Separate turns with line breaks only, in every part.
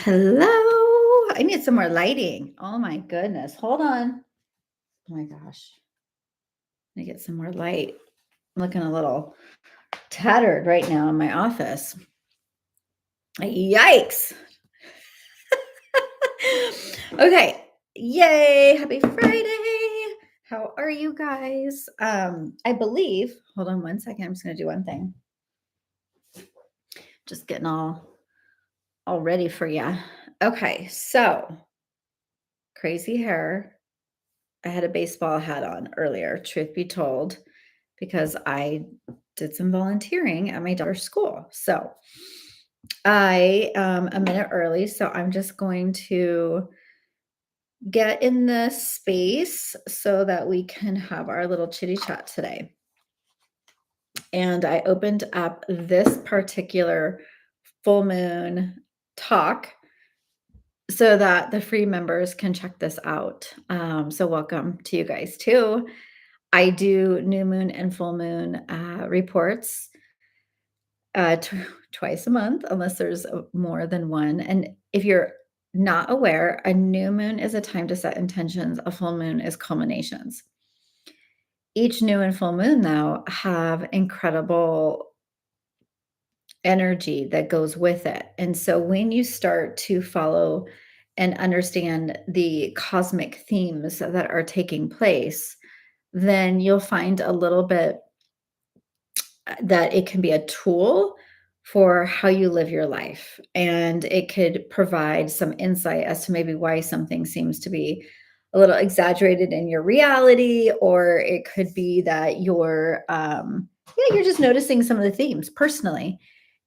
Hello. I need some more lighting. Oh my goodness. Hold on. Oh my gosh. Let me get some more light. I'm looking a little tattered right now in my office. Yikes. Okay. Yay. Happy Friday. How are you guys? I believe, hold on one second. I'm just going to do one thing. Just getting all ready for you. Okay. So crazy hair. I had a baseball hat on earlier, truth be told, because I did some volunteering at my daughter's school. So I am a minute early. So I'm just going to get in this space so that we can have our little chitty chat today. And I opened up this particular full moon talk so that the free members can check this out. So welcome to you guys too. I do new moon and full moon reports twice a month, unless there's more than one. And if you're not aware, a new moon is a time to set intentions. A full moon is culminations. Each new and full moon, though, have incredible energy that goes with it. And so when you start to follow and understand the cosmic themes that are taking place, then you'll find a little bit that it can be a tool for how you live your life. And it could provide some insight as to maybe why something seems to be a little exaggerated in your reality, or it could be that you're just noticing some of the themes personally.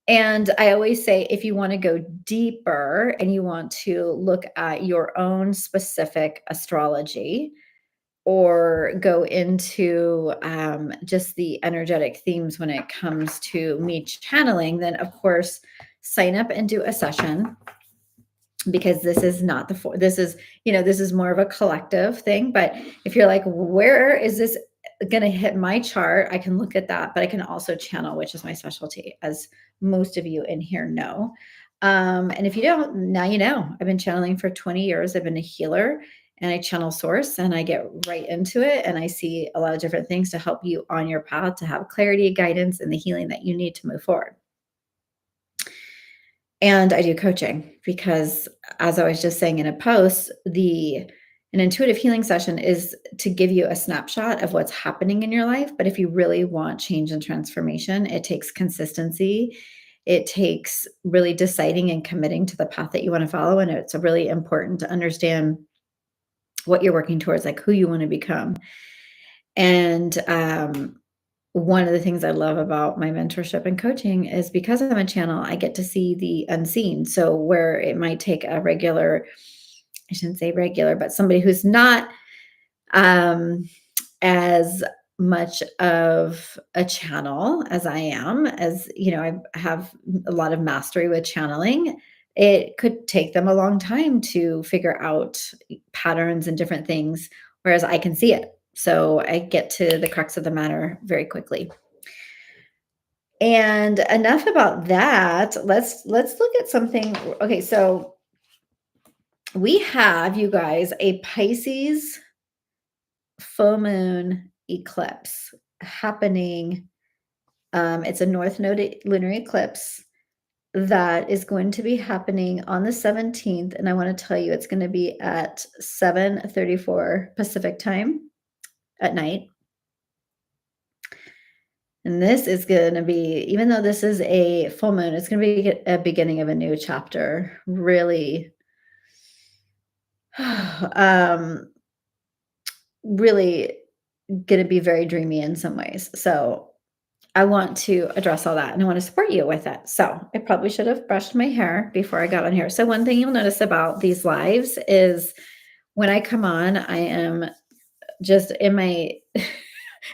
And I always say, if you want to go deeper and you want to look at your own specific astrology, or go into just the energetic themes when it comes to me channeling, then of course, sign up and do a session, because this is not this is more of a collective thing. But if you're like, where is this going to hit my chart? I can look at that, but I can also channel, which is my specialty, as most of you in here know. And if you don't, now you know. I've been channeling for 20 years. I've been a healer, and I channel source, and I get right into it. And I see a lot of different things to help you on your path to have clarity, guidance, and the healing that you need to move forward. And I do coaching because, as I was just saying in a post, an intuitive healing session is to give you a snapshot of what's happening in your life. But if you really want change and transformation, it takes consistency. It takes really deciding and committing to the path that you want to follow. And it's really important to understand what you're working towards, like who you want to become. And one of the things I love about my mentorship and coaching is, because I'm a channel, I get to see the unseen. So where it might take a regular, I shouldn't say regular, but somebody who's not as much of a channel as I am, as I have a lot of mastery with channeling. It could take them a long time to figure out patterns and different things, whereas I can see it. So I get to the crux of the matter very quickly. And enough about that. Let's look at something. Okay, so we have, you guys, a Pisces full moon eclipse happening. It's a north node lunar eclipse that is going to be happening on the 17th. And I want to tell you, it's going to be at 7:34 Pacific time at night. And this is going to be, even though this is a full moon, it's going to be a beginning of a new chapter. Really, really going to be very dreamy in some ways. So I want to address all that, and I want to support you with it. So I probably should have brushed my hair before I got on here. So one thing you'll notice about these lives is when I come on, I am just in my,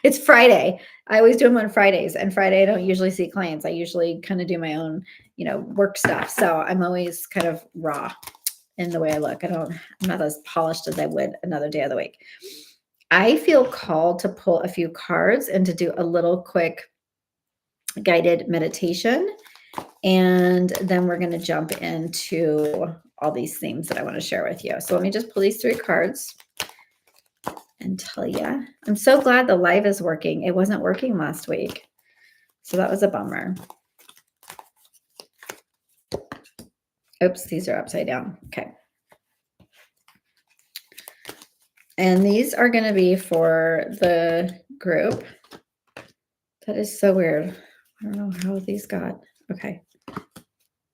it's Friday. I always do them on Fridays, and Friday I don't usually see clients. I usually kind of do my own, work stuff. So I'm always kind of raw in the way I look. I'm not as polished as I would another day of the week. I feel called to pull a few cards and to do a little quick guided meditation. And then we're going to jump into all these themes that I want to share with you. So let me just pull these 3 cards and tell you. I'm so glad the live is working. It wasn't working last week. So that was a bummer. Oops, these are upside down. Okay. And these are going to be for the group. That is so weird. I don't know how these got. Okay.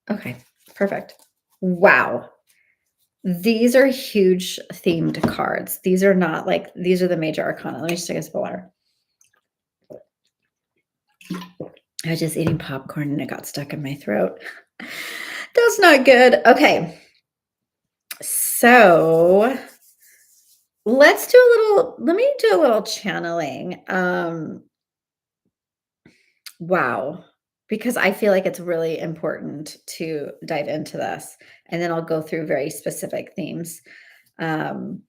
Okay. Perfect. Wow. These are huge themed cards. These are not like, these are the major arcana. Let me just take a sip of water. I was just eating popcorn and it got stuck in my throat. That's not good. Okay. So let me do a little channeling. Wow. Because I feel like it's really important to dive into this. And then I'll go through very specific themes. Um,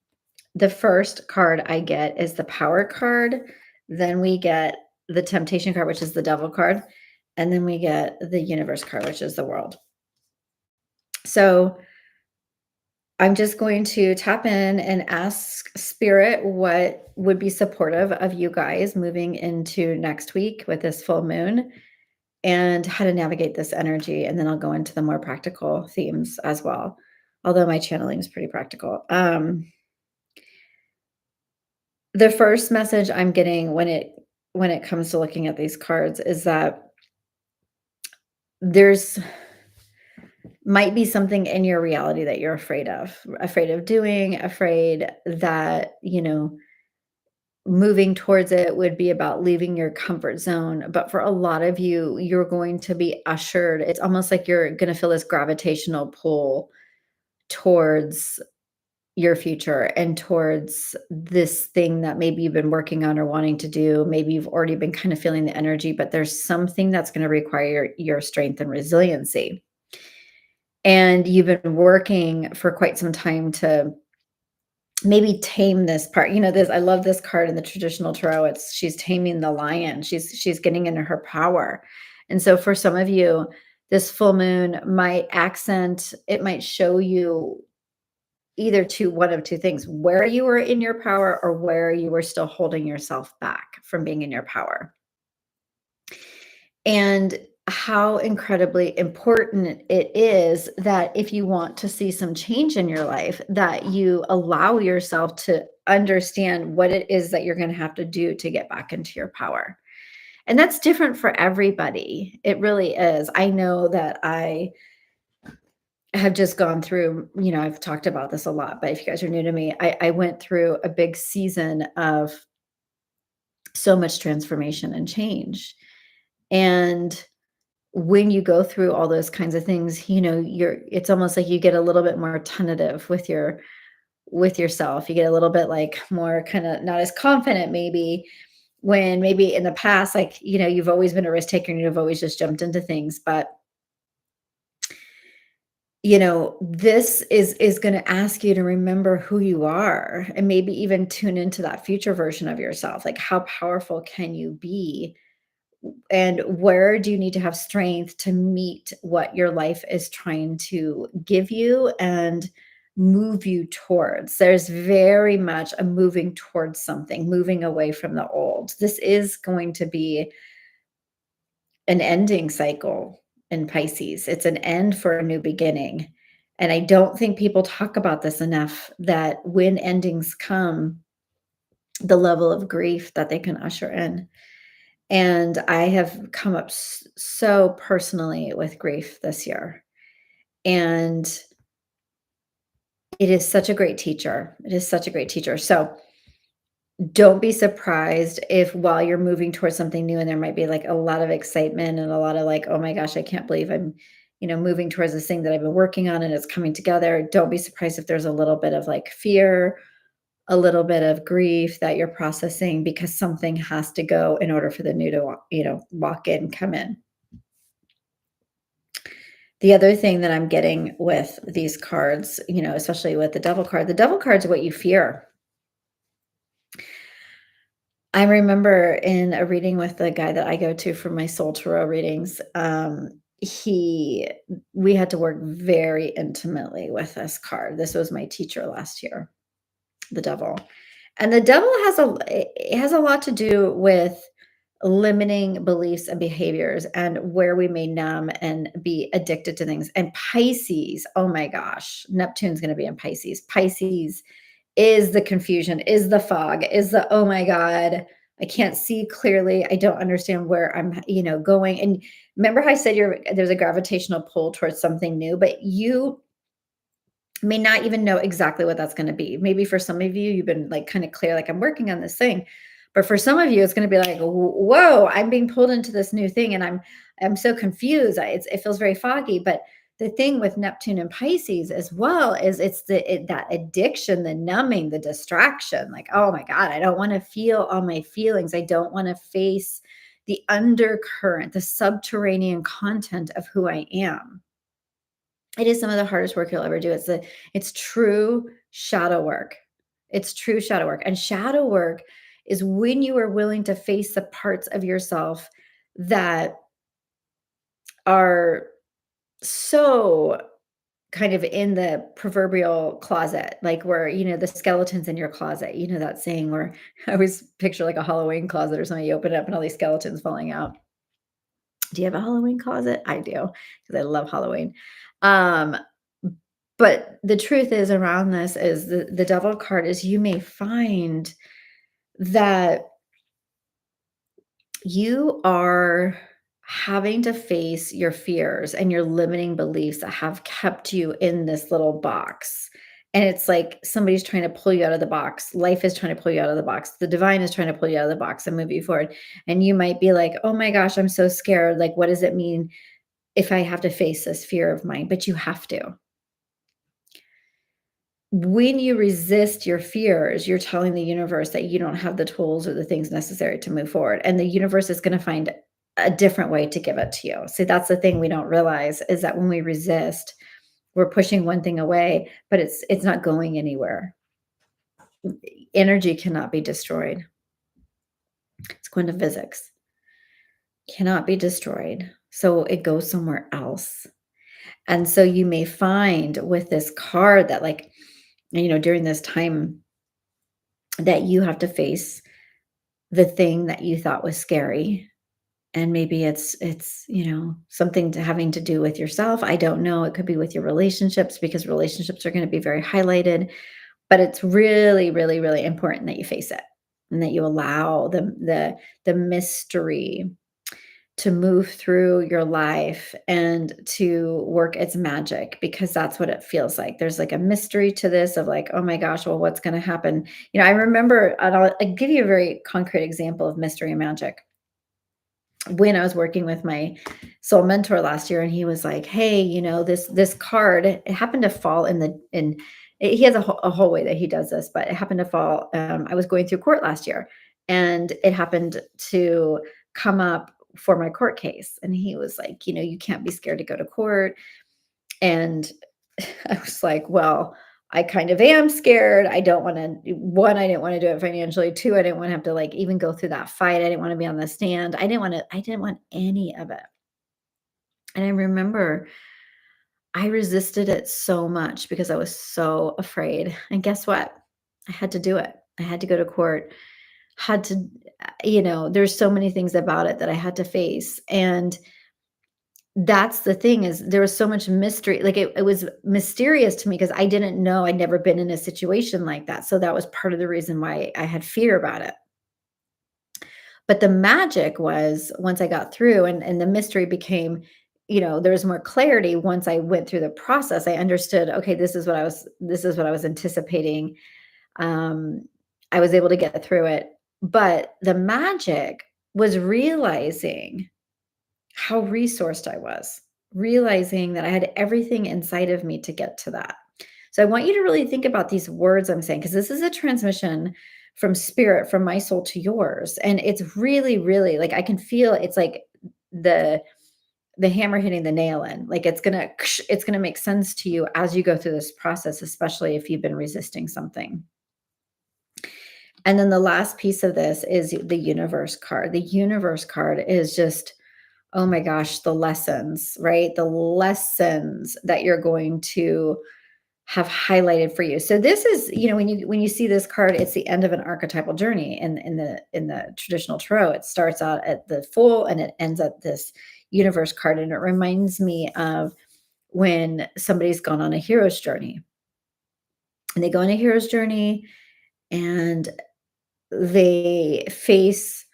the first card I get is the power card. Then we get the temptation card, which is the devil card. And then we get the universe card, which is the world. So I'm just going to tap in and ask spirit what would be supportive of you guys moving into next week with this full moon and how to navigate this energy. And then I'll go into the more practical themes as well. Although my channeling is pretty practical. The first message I'm getting when it comes to looking at these cards is that there's might be something in your reality that you're afraid of doing, afraid that, moving towards it would be about leaving your comfort zone. But for a lot of you, you're going to be ushered. It's almost like you're going to feel this gravitational pull towards your future and towards this thing that maybe you've been working on or wanting to do. Maybe you've already been kind of feeling the energy, but there's something that's going to require your strength and resiliency. And you've been working for quite some time to maybe tame this part. This, I love this card in the traditional tarot. She's taming the lion. She's getting into her power. And so for some of you, this full moon it might show you either one of two things, where you were in your power or where you were still holding yourself back from being in your power. And how incredibly important it is that if you want to see some change in your life, that you allow yourself to understand what it is that you're going to have to do to get back into your power. And that's different for everybody. It really is. I know that I have just gone through, I've talked about this a lot, but if you guys are new to me, I went through a big season of so much transformation and change. And when you go through all those kinds of things, it's almost like you get a little bit more tentative with yourself. You get a little bit like more kind of not as confident maybe when maybe in the past, like, you've always been a risk taker and you've always just jumped into things. But this is going to ask you to remember who you are and maybe even tune into that future version of yourself. Like, how powerful can you be? And where do you need to have strength to meet what your life is trying to give you and move you towards? There's very much a moving towards something, moving away from the old. This is going to be an ending cycle in Pisces. It's an end for a new beginning. And I don't think people talk about this enough, that when endings come, the level of grief that they can usher in. And I have come up so personally with grief this year. And it is such a great teacher. It is such a great teacher. So don't be surprised if while you're moving towards something new and there might be like a lot of excitement and a lot of like, oh my gosh, I can't believe I'm, moving towards this thing that I've been working on and it's coming together. Don't be surprised if there's a little bit of like fear, a little bit of grief that you're processing, because something has to go in order for the new to, walk in, come in. The other thing that I'm getting with these cards, especially with the devil card is what you fear. I remember in a reading with the guy that I go to for my soul tarot readings, he we had to work very intimately with this card. This was my teacher last year, the devil. And the devil it has a lot to do with limiting beliefs and behaviors and where we may numb and be addicted to things. And Pisces, oh my gosh, Neptune's going to be in Pisces. Pisces is the confusion, is the fog, is the, oh my God, I can't see clearly. I don't understand where I'm, going. And remember how I said there's a gravitational pull towards something new, but you may not even know exactly what that's going to be. Maybe for some of you, you've been like kind of clear, like I'm working on this thing. But for some of you, it's going to be like, whoa, I'm being pulled into this new thing, and I'm so confused. It feels very foggy. But the thing with Neptune and Pisces as well is that addiction, the numbing, the distraction. Like, oh my God, I don't want to feel all my feelings. I don't want to face the undercurrent, the subterranean content of who I am. It is some of the hardest work you'll ever do. It's true shadow work. It's true shadow work. And shadow work is when you are willing to face the parts of yourself that are so kind of in the proverbial closet, like where, the skeleton's in your closet. You know that saying where I always picture like a Halloween closet or something. You open it up and all these skeletons falling out. Do you have a Halloween closet? I do, because I love Halloween. Um, But the truth is around this is the devil card is you may find that you are having to face your fears and your limiting beliefs that have kept you in this little box. And it's like somebody's trying to pull you out of the box. Life is trying to pull you out of the box. The divine is trying to pull you out of the box and move you forward. And you might be like, oh my gosh, I'm so scared. Like, what does it mean if I have to face this fear of mine? But you have to. When you resist your fears, you're telling the universe that you don't have the tools or the things necessary to move forward. And the universe is going to find a different way to give it to you. See, that's the thing we don't realize is that when we resist, we're pushing one thing away, but it's not going anywhere. Energy cannot be destroyed. It's quantum physics. Cannot be destroyed. So it goes somewhere else. And so you may find with this card that like, during this time that you have to face the thing that you thought was scary. And maybe it's something to having to do with yourself. I don't know. It could be with your relationships because relationships are going to be very highlighted. But it's really, really, really important that you face it and that you allow the mystery to move through your life and to work its magic, because that's what it feels like. There's like a mystery to this of like, oh my gosh, well, what's going to happen? I remember, and I'll give you a very concrete example of mystery and magic. When I was working with my soul mentor last year, and he was like, hey, this card, it happened to fall he has a whole way that he does this, but it happened to fall. I was going through court last year, and it happened to come up for my court case. And he was like, you can't be scared to go to court. And I was like, well, I kind of am scared. I don't want to, one, I didn't want to do it financially. Two, I didn't want to have to like even go through that fight. I didn't want to be on the stand. I didn't want any of it. And I remember I resisted it so much because I was so afraid. And guess what? I had to do it. I had to go to court, had to, there's so many things about it that I had to face. And that's the thing is there was so much mystery. Like it was mysterious to me because I didn't know. I'd never been in a situation like that. So that was part of the reason why I had fear about it. But the magic was once I got through and the mystery became, there was more clarity once I went through the process. I understood, okay, this is what I was anticipating. Um, I was able to get through it. But the magic was realizing how resourced I was, realizing that I had everything inside of me to get to that. So I want you to really think about these words I'm saying, because this is a transmission from spirit, from my soul to yours. And it's really, really like I can feel it's like the hammer hitting the nail in. Like it's gonna make sense to you as you go through this process, especially if you've been resisting something. And then the last piece of this is the universe card. The universe card is just Oh my gosh, the lessons, right? The lessons that you're going to have highlighted for you. So this is, when you see this card, it's the end of an archetypal journey in the traditional tarot. It starts out at the Fool and it ends at this universe card. And it reminds me of when somebody's gone on a hero's journey. And they go on a hero's journey and they face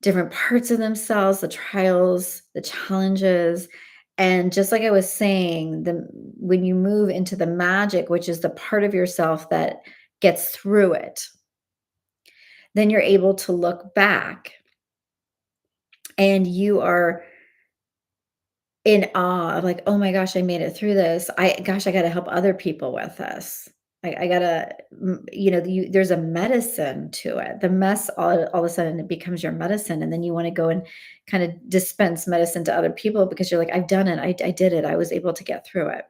different parts of themselves, the trials, the challenges. And just like I was saying, when you move into the magic, which is the part of yourself that gets through it, then you're able to look back and you are in awe of like, "Oh my gosh, I made it through this. I gotta help other people with this. I gotta," there's a medicine to it. The mess all of a sudden it becomes your medicine, and then you wanna go and kinda dispense medicine to other people because you're like, "I've done it. I did it. I was able to get through it."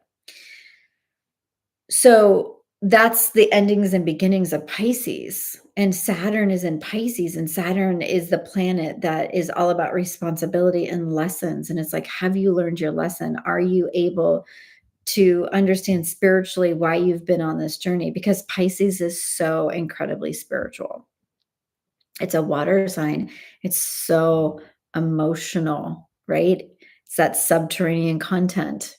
So, that's the endings and beginnings of Pisces, and Saturn is in Pisces, and Saturn is the planet that is all about responsibility and lessons, and it's like, have you learned your lesson? Are you able to understand spiritually why you've been on this journey? Because Pisces is so incredibly spiritual. It's a water sign. It's so emotional, right? It's that subterranean content.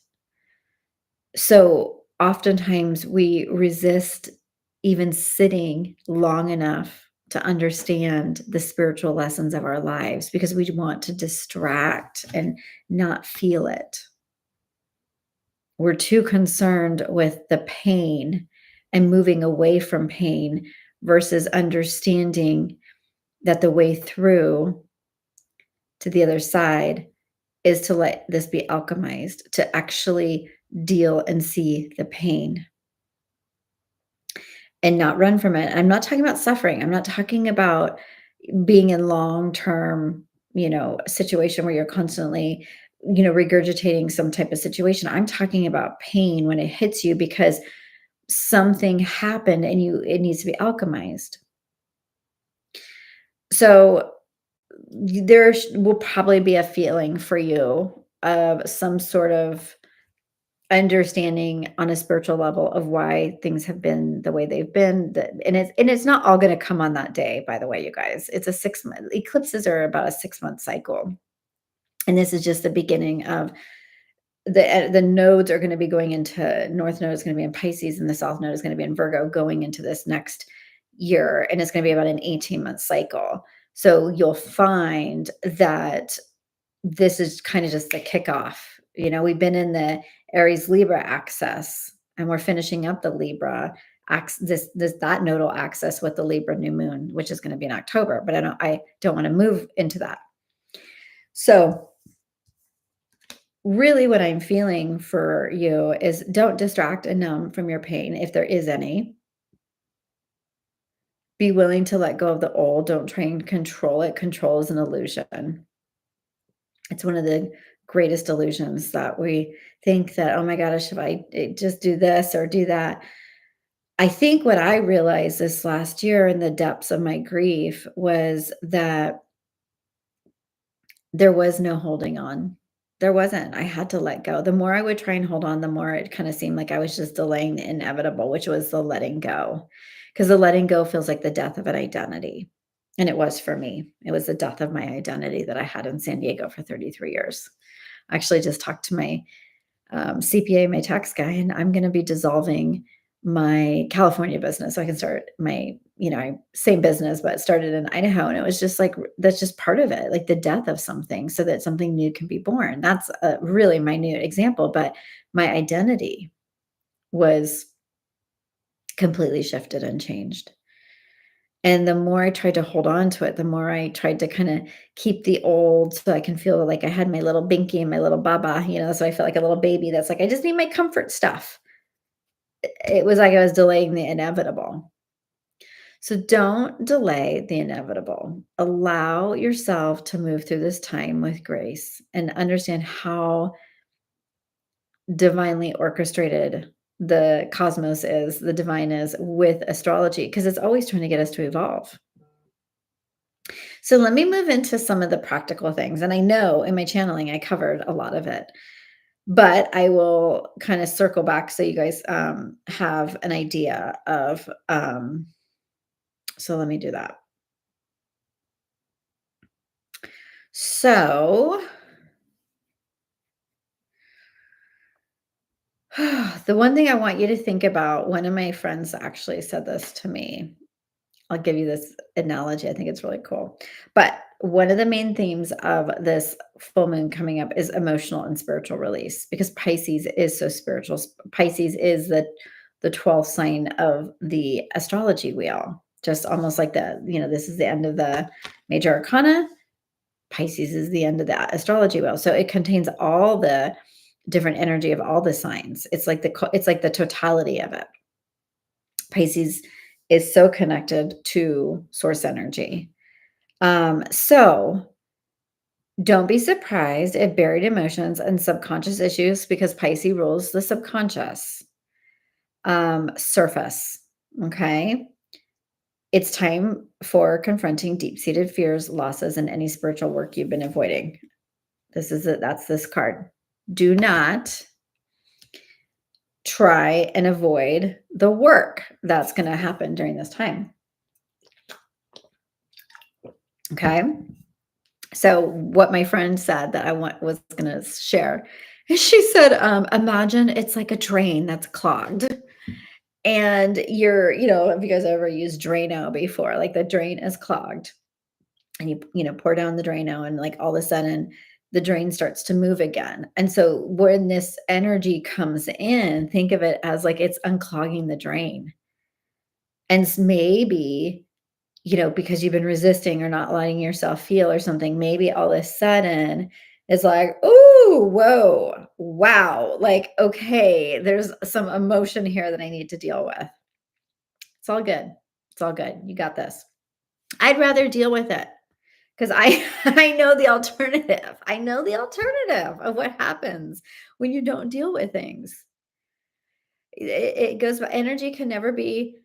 So oftentimes we resist even sitting long enough to understand the spiritual lessons of our lives because we want to distract and not feel it. We're too concerned with the pain and moving away from pain versus understanding that the way through to the other side is to let this be alchemized, to actually deal and see the pain and not run from it. I'm not talking about suffering. I'm not talking about being in long-term, situation where you're constantly, regurgitating some type of situation. I'm talking about pain when it hits you because something happened and it needs to be alchemized. So will probably be a feeling for you of some sort of understanding on a spiritual level of why things have been the way they've been. And it's not all going to come on that day, by the way, you guys. It's a 6 month eclipses are about a 6 month cycle. And this is just the beginning of the nodes are going to be going into north node is going to be in Pisces and the south node is going to be in Virgo going into this next year. And it's going to be about an 18-month cycle. So you'll find that this is kind of just the kickoff. We've been in the Aries Libra axis and we're finishing up the Libra that nodal axis with the Libra new moon, which is going to be in October, but I don't want to move into that. So really what I'm feeling for you is don't distract and numb from your pain if there is any. Be willing to let go of the old. Don't try and control it. Control is an illusion. It's one of the greatest illusions that we think that, oh my gosh, if I just do this or do that. I think what I realized this last year in the depths of my grief was that there was no holding on. There wasn't. I had to let go. The more I would try and hold on, the more it kind of seemed like I was just delaying the inevitable, which was the letting go. Because the letting go feels like the death of an identity. And it was for me. It was the death of my identity that I had in San Diego for 33 years. I actually just talked to my CPA, my tax guy, and I'm going to be dissolving my California business so I can start my, same business, but started in Idaho. And it was just like, that's just part of it, like the death of something so that something new can be born. That's a really minute example, but my identity was completely shifted and changed. And the more I tried to hold on to it, the more I tried to kind of keep the old so I can feel like I had my little binky and my little baba, so I felt like a little baby that's like, I just need my comfort stuff. It was like I was delaying the inevitable. So don't delay the inevitable. Allow yourself to move through this time with grace and understand how divinely orchestrated the cosmos is, the divine is with astrology, because it's always trying to get us to evolve. So let me move into some of the practical things. And I know in my channeling, I covered a lot of it, but I will kind of circle back so you guys have an idea of. So let me do that. So the one thing I want you to think about, one of my friends actually said this to me. I'll give you this analogy. I think it's really cool. But one of the main themes of this full moon coming up is emotional and spiritual release because Pisces is so spiritual. Pisces is the 12th sign of the astrology wheel. Just almost like this is the end of the major arcana. Pisces is the end of the astrology wheel. So it contains all the different energy of all the signs. It's like the totality of it. Pisces is so connected to source energy. So don't be surprised if buried emotions and subconscious issues, because Pisces rules the subconscious, surface. Okay. It's time for confronting deep seated fears, losses, and any spiritual work you've been avoiding. This is it. That's this card. Do not try and avoid the work that's going to happen during this time. Okay. So what my friend said that was going to share, and she said, imagine it's like a drain that's clogged, and have you guys ever used Drano before? Like the drain is clogged, and you pour down the Drano, and like all of a sudden the drain starts to move again. And so when this energy comes in, think of it as like it's unclogging the drain, and maybe because you've been resisting or not letting yourself feel or something, maybe all of a sudden it's like, "Ooh, whoa, wow, like, okay, there's some emotion here that I need to deal with." It's all good. It's all good. You got this. I'd rather deal with it because I I know the alternative. I know the alternative of what happens when you don't deal with things. It goes by energy can never be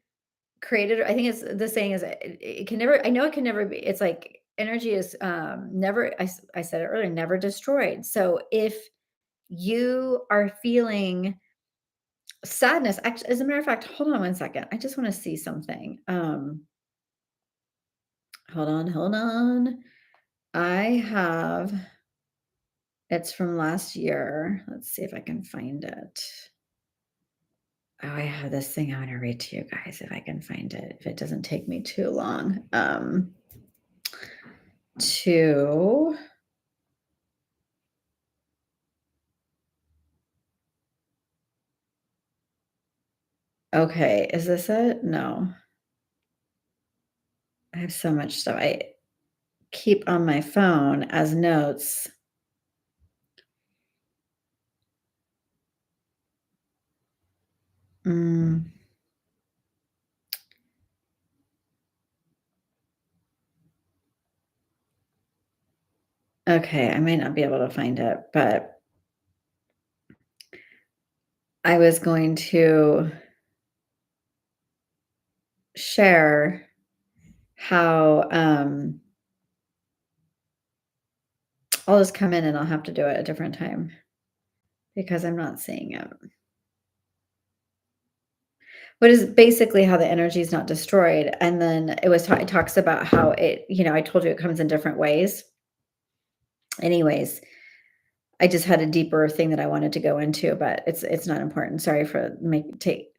created. I think it's the saying is it can never, I know it can never be. It's like energy is never, I said it earlier, never destroyed. So if you are feeling sadness, actually, as a matter of fact, hold on one second. I just want to see something. Hold on. I have, it's from last year. Let's see if I can find it. Oh, I have this thing I want to read to you guys if I can find it, if it doesn't take me too long. To Okay, is this it? No. I have so much stuff I keep on my phone as notes. Mm, okay, I might not be able to find it, but I was going to share how, I'll just come in and I'll have to do it a different time because I'm not seeing it. But is basically how the energy is not destroyed, and then it talks about how I told you it comes in different ways. Anyways, I just had a deeper thing that I wanted to go into, but it's not important. Sorry for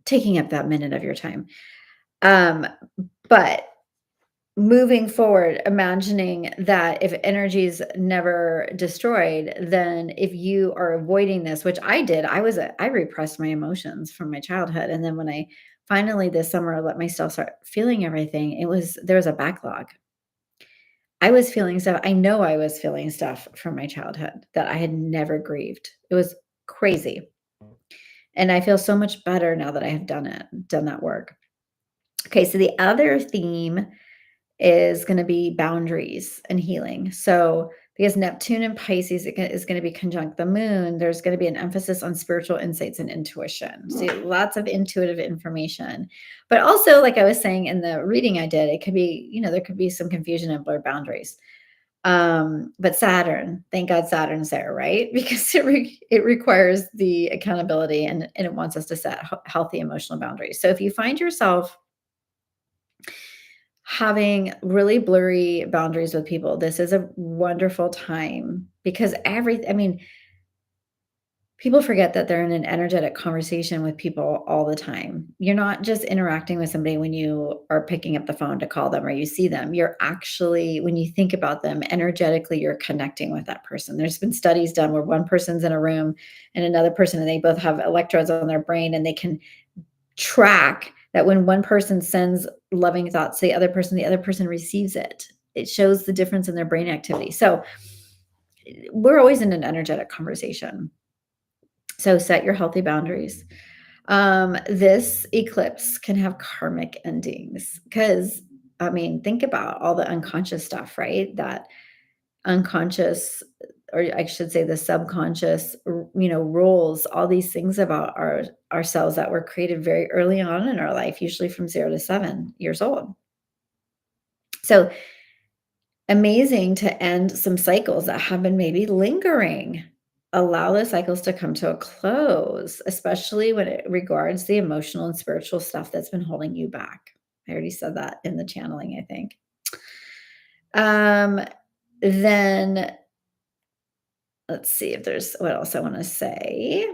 taking up that minute of your time. Um, but moving forward, imagining that if energy is never destroyed, then if you are avoiding this, which I did, I repressed my emotions from my childhood, and then when I finally this summer let myself start feeling everything, there was a backlog. I was feeling stuff. I know I was feeling stuff from my childhood that I had never grieved. It was crazy. And I feel so much better now that I have done that work. Okay, so the other theme is going to be boundaries and healing. So, because Neptune in Pisces is going to be conjunct the moon. There's going to be an emphasis on spiritual insights and intuition. So lots of intuitive information. But also, like I was saying in the reading I did, it could be, there could be some confusion and blurred boundaries. But Saturn, thank God Saturn's there, right? Because it requires the accountability and it wants us to set healthy emotional boundaries. So if you find yourself having really blurry boundaries with people, this is a wonderful time because people forget that they're in an energetic conversation with people all the time. You're not just interacting with somebody when you are picking up the phone to call them or you see them. You're actually, when you think about them energetically, you're connecting with that person. There's been studies done where one person's in a room and another person, and they both have electrodes on their brain, and they can track that when one person sends loving thoughts to the other person receives it. It shows the difference in their brain activity. So we're always in an energetic conversation. So set your healthy boundaries. This eclipse can have karmic endings because, think about all the unconscious stuff, right? That unconscious, or I should say the subconscious, rules, all these things about ourselves that were created very early on in our life, usually from 0 to 7 years old. So amazing to end some cycles that have been maybe lingering. Allow the cycles to come to a close, especially when it regards the emotional and spiritual stuff that's been holding you back. I already said that in the channeling, I think. Then let's see if there's what else I want to say.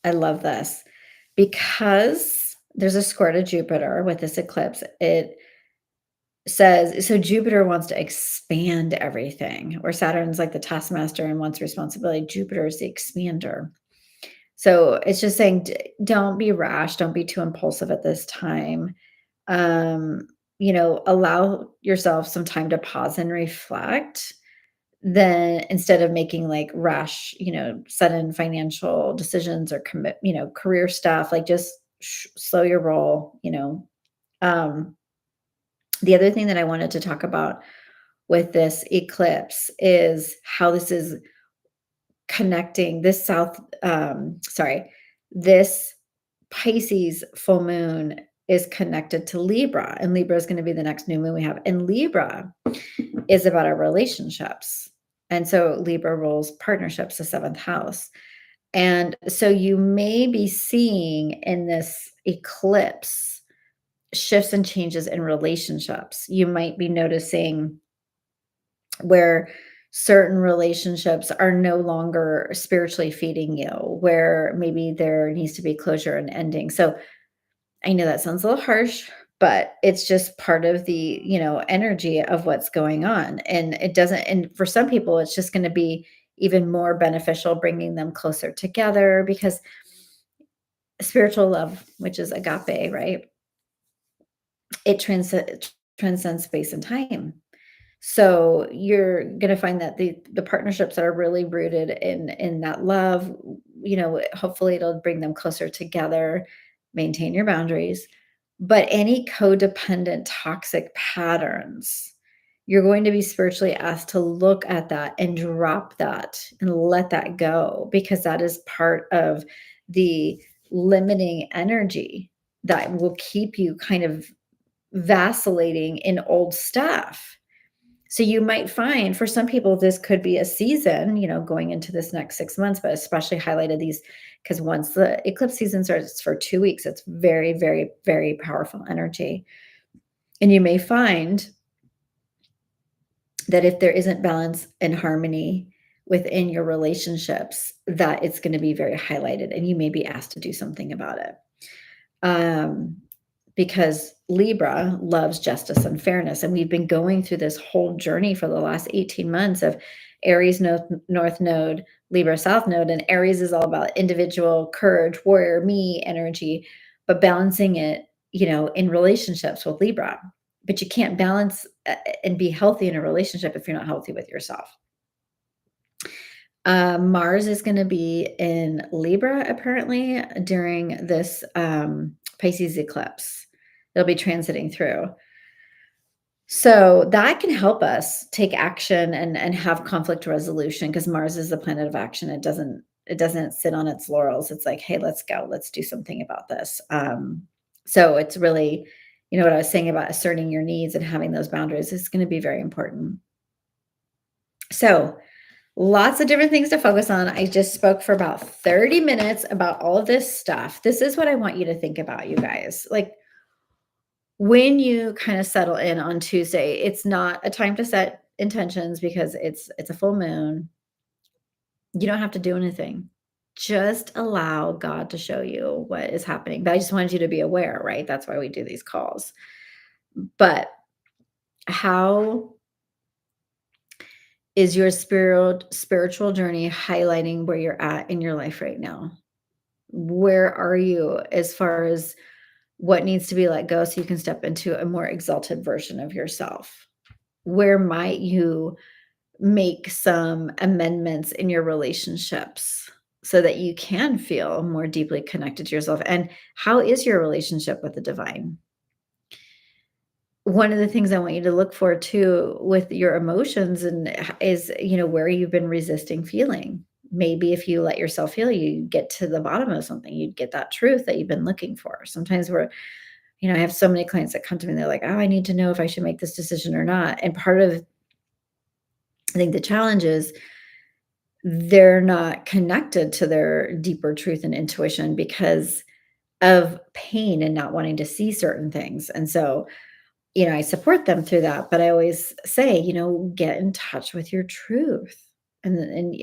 I love this because there's a square to Jupiter with this eclipse. It says, so Jupiter wants to expand everything, where Saturn's like the taskmaster and wants responsibility. Jupiter is the expander. So it's just saying, don't be rash, don't be too impulsive at this time. Allow yourself some time to pause and reflect. Then instead of making like rash, sudden financial decisions or career stuff, like just slow your roll. Um, the other thing that I wanted to talk about with this eclipse is how this is connecting this Pisces full moon is connected to Libra, and Libra is going to be the next new moon we have. And Libra is about our relationships. And so Libra rules partnerships, the seventh house. And so you may be seeing in this eclipse shifts and changes in relationships. You might be noticing where certain relationships are no longer spiritually feeding you, where maybe there needs to be closure and ending. So I know that sounds a little harsh, but it's just part of the, energy of what's going on. And and for some people, it's just going to be even more beneficial, bringing them closer together because spiritual love, which is agape, right? It transcends space and time. So you're going to find that the partnerships that are really rooted in that love, hopefully it'll bring them closer together, maintain your boundaries. But any codependent toxic patterns, you're going to be spiritually asked to look at that and drop that and let that go, because that is part of the limiting energy that will keep you kind of vacillating in old stuff. So you might find for some people, this could be a season, going into this next 6 months, but especially highlighted these because once the eclipse season starts for 2 weeks, it's very, very, very powerful energy. And you may find that if there isn't balance and harmony within your relationships, that it's going to be very highlighted and you may be asked to do something about it. Because Libra loves justice and fairness. And we've been going through this whole journey for the last 18 months of Aries North Node, Libra South Node. And Aries is all about individual courage, warrior, me energy, but balancing it, in relationships with Libra. But you can't balance and be healthy in a relationship if you're not healthy with yourself. Mars is going to be in Libra apparently during this Pisces eclipse. They'll be transiting through. So that can help us take action and have conflict resolution because Mars is the planet of action. It doesn't sit on its laurels. It's like, hey, let's go. Let's do something about this. So it's really, what I was saying about asserting your needs and having those boundaries is going to be very important. So lots of different things to focus on. I just spoke for about 30 minutes about all of this stuff. This is what I want you to think about, you guys. Like, when you kind of settle in on Tuesday, it's not a time to set intentions because it's a full moon. You don't have to do anything. Just allow God to show you what is happening. But I just wanted you to be aware, right? That's why we do these calls. But how is your spiritual journey highlighting where you're at in your life right now? Where are you as far as what needs to be let go so you can step into a more exalted version of yourself? Where might you make some amendments in your relationships so that you can feel more deeply connected to yourself? And how is your relationship with the divine? One of the things I want you to look for too with your emotions is, where you've been resisting feeling. Maybe if you let yourself feel, you get to the bottom of something, you'd get that truth that you've been looking for. Sometimes I have so many clients that come to me, they're like, oh, I need to know if I should make this decision or not. And part of, I think the challenge is they're not connected to their deeper truth and intuition because of pain and not wanting to see certain things. And so, I support them through that, but I always say, get in touch with your truth. And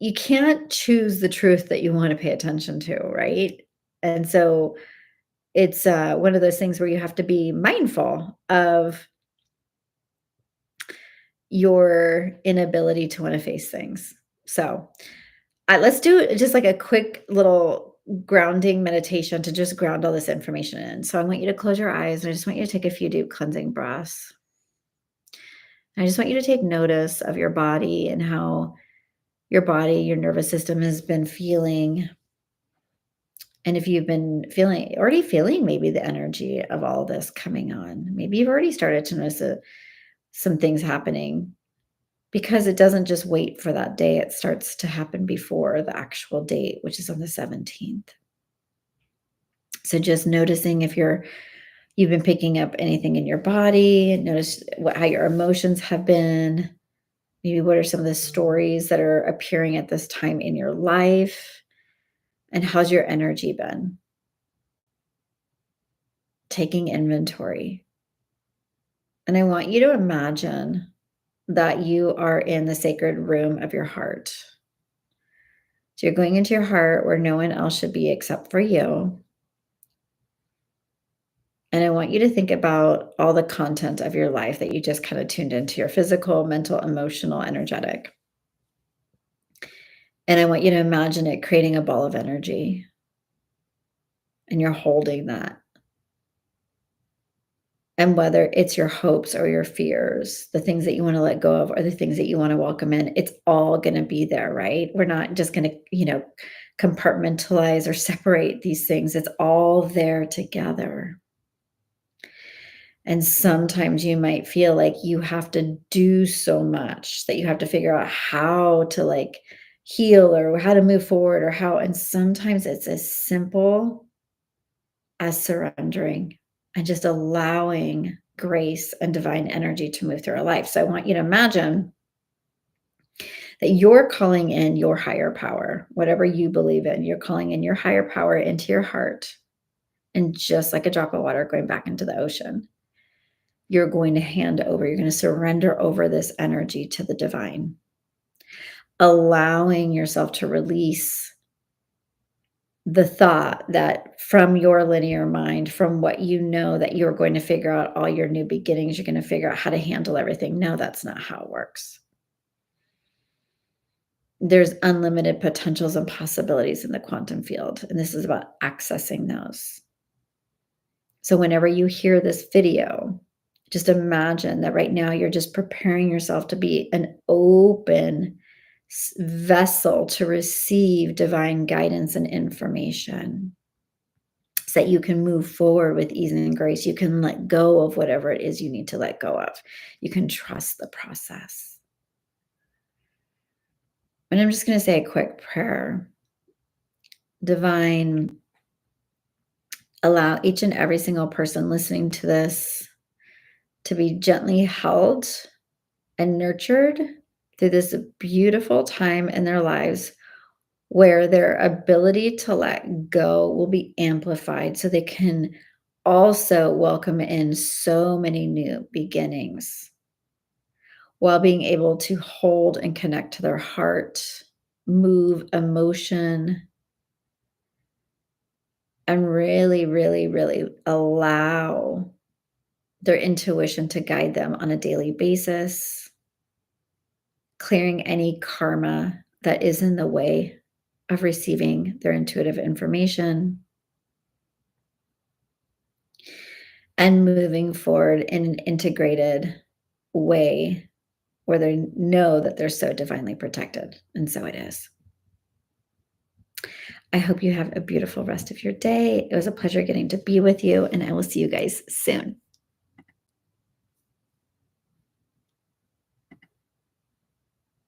you can't choose the truth that you want to pay attention to, right? And so it's one of those things where you have to be mindful of your inability to want to face things. So let's do just like a quick little grounding meditation to just ground all this information in. So I want you to close your eyes and I just want you to take a few deep cleansing breaths. And I just want you to take notice of your body and how your body, your nervous system has been feeling. And if you've been already feeling maybe the energy of all this coming on, maybe you've already started to notice some things happening because it doesn't just wait for that day. It starts to happen before the actual date, which is on the 17th. So just noticing if you've been picking up anything in your body, notice how your emotions have been. Maybe what are some of the stories that are appearing at this time in your life? And how's your energy been? Taking inventory. And I want you to imagine that you are in the sacred room of your heart. So you're going into your heart where no one else should be except for you. And I want you to think about all the content of your life that you just kind of tuned into your physical, mental, emotional, energetic. And I want you to imagine it creating a ball of energy. And you're holding that. And whether it's your hopes or your fears, the things that you want to let go of or the things that you want to welcome in, it's all going to be there, right? We're not just going to, compartmentalize or separate these things. It's all there together. And sometimes you might feel like you have to do so much that you have to figure out how to heal or how to move forward or how. And sometimes it's as simple as surrendering and just allowing grace and divine energy to move through our life. So I want you to imagine that you're calling in your higher power, whatever you believe in, you're calling in your higher power into your heart. And just like a drop of water going back into the ocean, you're going to you're going to surrender over this energy to the divine, allowing yourself to release the thought that from your linear mind, from what you know that you're going to figure out all your new beginnings, you're going to figure out how to handle everything. No, that's not how it works. There's unlimited potentials and possibilities in the quantum field, and this is about accessing those. So whenever you hear this video, just imagine that right now you're just preparing yourself to be an open vessel to receive divine guidance and information. so that you can move forward with ease and grace. You can let go of whatever it is you need to let go of. You can trust the process. And I'm just going to say a quick prayer. Divine, allow each and every single person listening to this to be gently held and nurtured through this beautiful time in their lives where their ability to let go will be amplified so they can also welcome in so many new beginnings while being able to hold and connect to their heart, move emotion, and really, really, really allow their intuition to guide them on a daily basis, clearing any karma that is in the way of receiving their intuitive information, and moving forward in an integrated way where they know that they're so divinely protected. And so it is. I hope you have a beautiful rest of your day. It was a pleasure getting to be with you, and I will see you guys soon.